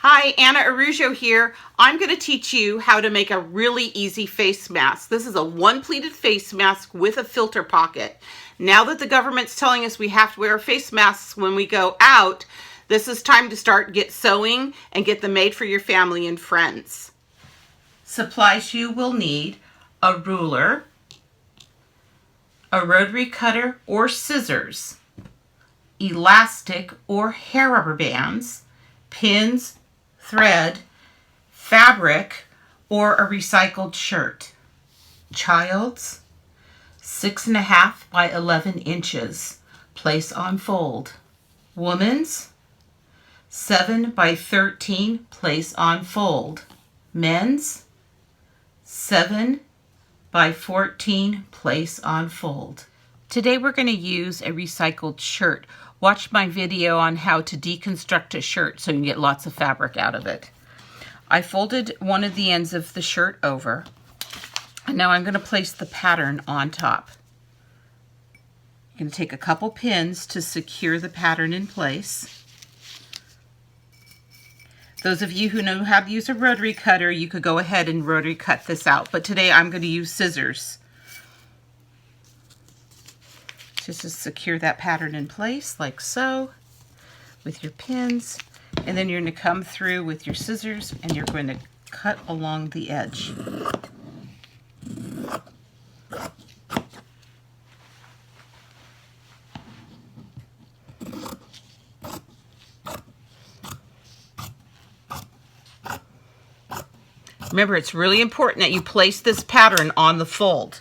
Hi, Anna Araujo here. I'm going to teach you how to make a really easy face mask. This is a one-pleated face mask with a filter pocket. Now that the government's telling us we have to wear face masks when we go out, this is time to start sewing and get them made for your family and friends. Supplies you will need: a ruler, a rotary cutter or scissors, elastic or hair rubber bands, pins, thread, fabric, or a recycled shirt. Child's 6.5 by 11 inches, place on fold. Woman's 7 by 13, place on fold. Men's 7 by 14, place on fold. Today we're going to use a recycled shirt. Watch my video on how to deconstruct a shirt so you can get lots of fabric out of it. I folded one of the ends of the shirt over, and now I'm going to place the pattern on top. I'm going to take a couple pins to secure the pattern in place. Those of you who know how to use a rotary cutter, you could go ahead and rotary cut this out, but today I'm going to use scissors just to secure that pattern in place, like so, with your pins. And then you're going to come through with your scissors and you're going to cut along the edge. Remember, it's really important that you place this pattern on the fold.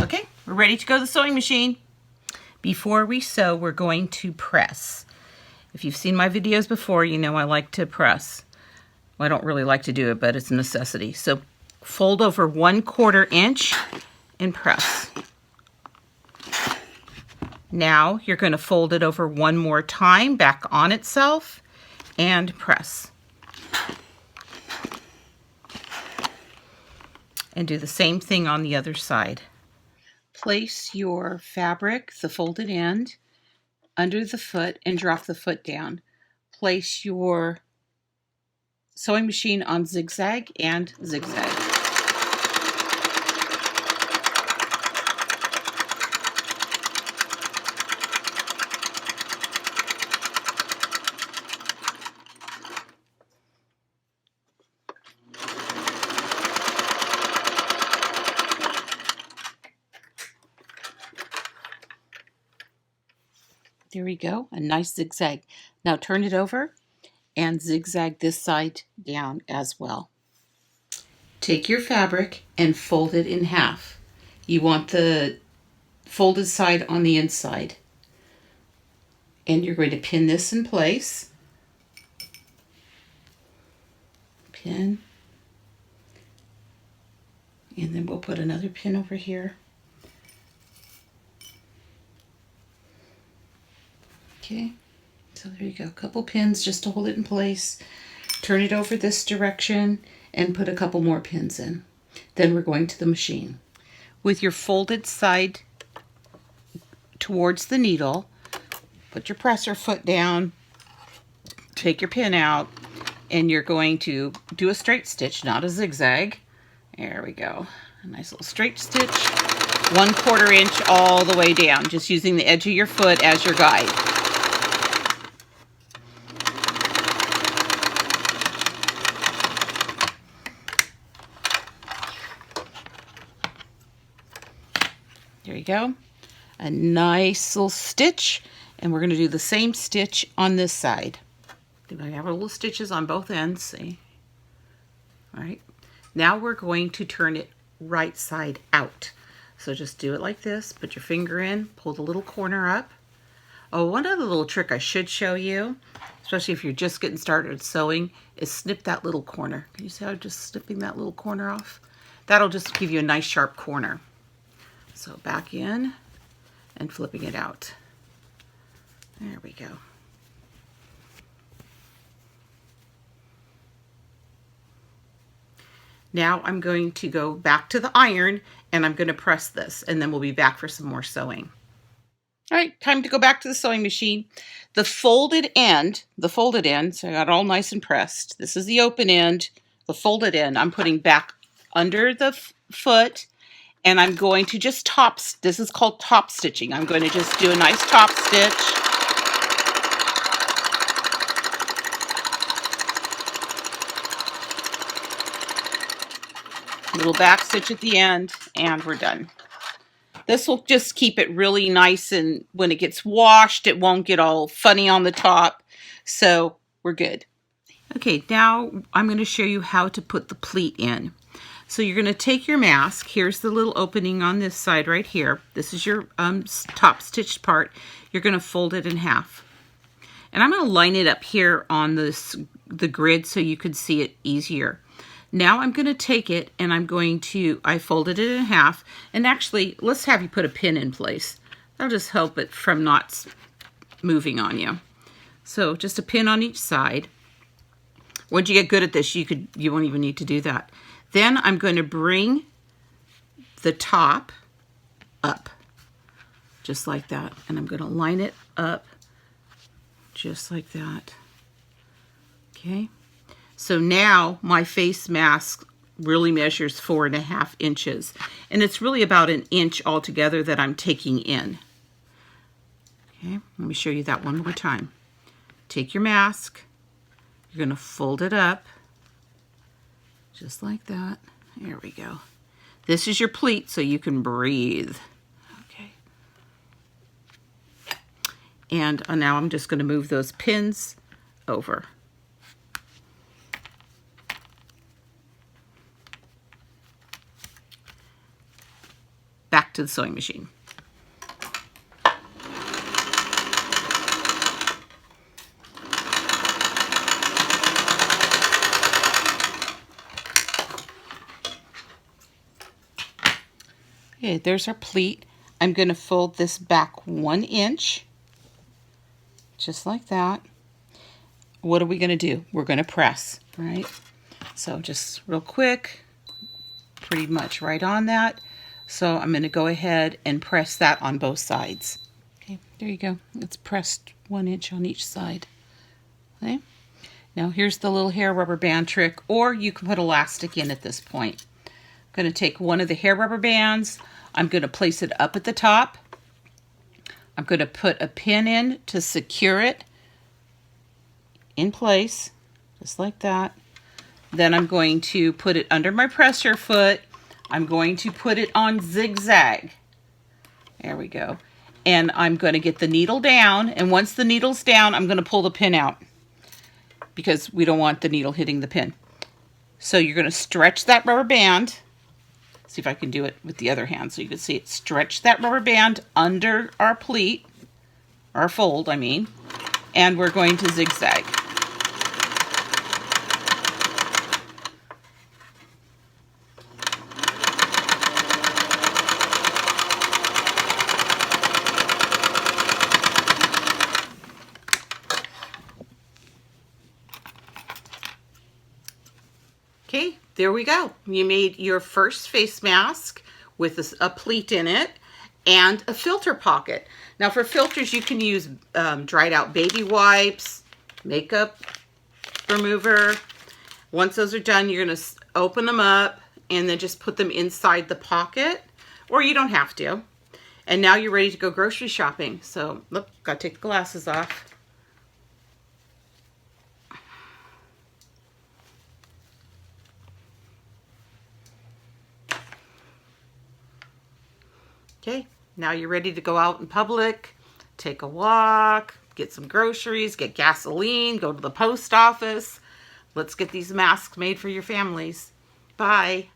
Okay, we're ready to go to the sewing machine. Before we sew, we're going to press. If you've seen my videos before, you know I like to press. Well, I don't really like to do it, but it's a necessity. So fold over 1/4 inch and press. Now you're going to fold it over one more time back on itself and press. And do the same thing on the other side. Place your fabric, the folded end, under the foot and drop the foot down. Place your sewing machine on zigzag and zigzag. There we go, a nice zigzag. Now turn it over and zigzag this side down as well. Take your fabric and fold it in half. You want the folded side on the inside. And you're going to pin this in place. Pin. And then we'll put another pin over here. Okay, so there you go, a couple pins just to hold it in place. Turn it over this direction and put a couple more pins in. Then we're going to the machine. With your folded side towards the needle, put your presser foot down, take your pin out, and you're going to do a straight stitch, not a zigzag. There we go, a nice little straight stitch, 1/4 inch all the way down, just using the edge of your foot as your guide. There you go, a nice little stitch, and we're going to do the same stitch on this side. I have our little stitches on both ends, see? All right, now we're going to turn it right side out. So just do it like this, put your finger in, pull the little corner up. Oh, one other little trick I should show you, especially if you're just getting started sewing, is snip that little corner. Can you see how I'm just snipping that little corner off? That'll just give you a nice sharp corner. So back in and flipping it out. There we go. Now I'm going to go back to the iron and I'm going to press this, and then we'll be back for some more sewing. All right, time to go back to the sewing machine. The folded end, so I got it all nice and pressed. This is the open end. The folded end I'm putting back under the foot, and I'm going to just this is called top stitching. I'm going to just do a nice top stitch. Little back stitch at the end, and we're done. This will just keep it really nice, and when it gets washed, it won't get all funny on the top. So we're good. Okay, now I'm going to show you how to put the pleat in. So you're going to take your mask. Here's the little opening on this side right here. This is your top stitched part. You're going to fold it in half. And I'm going to line it up here on the grid so you can see it easier. Now I'm going to take it and I folded it in half. And actually, let's have you put a pin in place. That'll just help it from not moving on you. So just a pin on each side. Once you get good at this, you won't even need to do that. Then I'm going to bring the top up, just like that. And I'm going to line it up just like that. Okay. So now my face mask really measures 4.5 inches. And it's really about 1 inch altogether that I'm taking in. Okay, let me show you that one more time. Take your mask. You're going to fold it up. Just like that. There we go. This is your pleat so you can breathe. Okay. And now I'm just going to move those pins over. Back to the sewing machine. Okay, there's our pleat. I'm going to fold this back 1 inch, just like that. What are we going to do? We're going to press, right? So just real quick, pretty much right on that. So I'm going to go ahead and press that on both sides. Okay, there you go. It's pressed 1 inch on each side. Okay. Now here's the little hair rubber band trick, or you can put elastic in at this point. I'm going to take one of the hair rubber bands. I'm going to place it up at the top. I'm going to put a pin in to secure it in place, just like that. Then I'm going to put it under my presser foot. I'm going to put it on zigzag. There we go. And I'm going to get the needle down. And once the needle's down, I'm going to pull the pin out because we don't want the needle hitting the pin. So you're going to stretch that rubber band. See if I can do it with the other hand so you can see it. Stretch that rubber band under our pleat, our fold, I mean, and we're going to zigzag. Okay, there we go. You made your first face mask with a pleat in it and a filter pocket. Now for filters, you can use dried out baby wipes, makeup remover. Once those are done, you're gonna open them up and then just put them inside the pocket, or you don't have to. And now you're ready to go grocery shopping. So, look, gotta take the glasses off. Okay, now you're ready to go out in public, take a walk, get some groceries, get gasoline, go to the post office. Let's get these masks made for your families. Bye.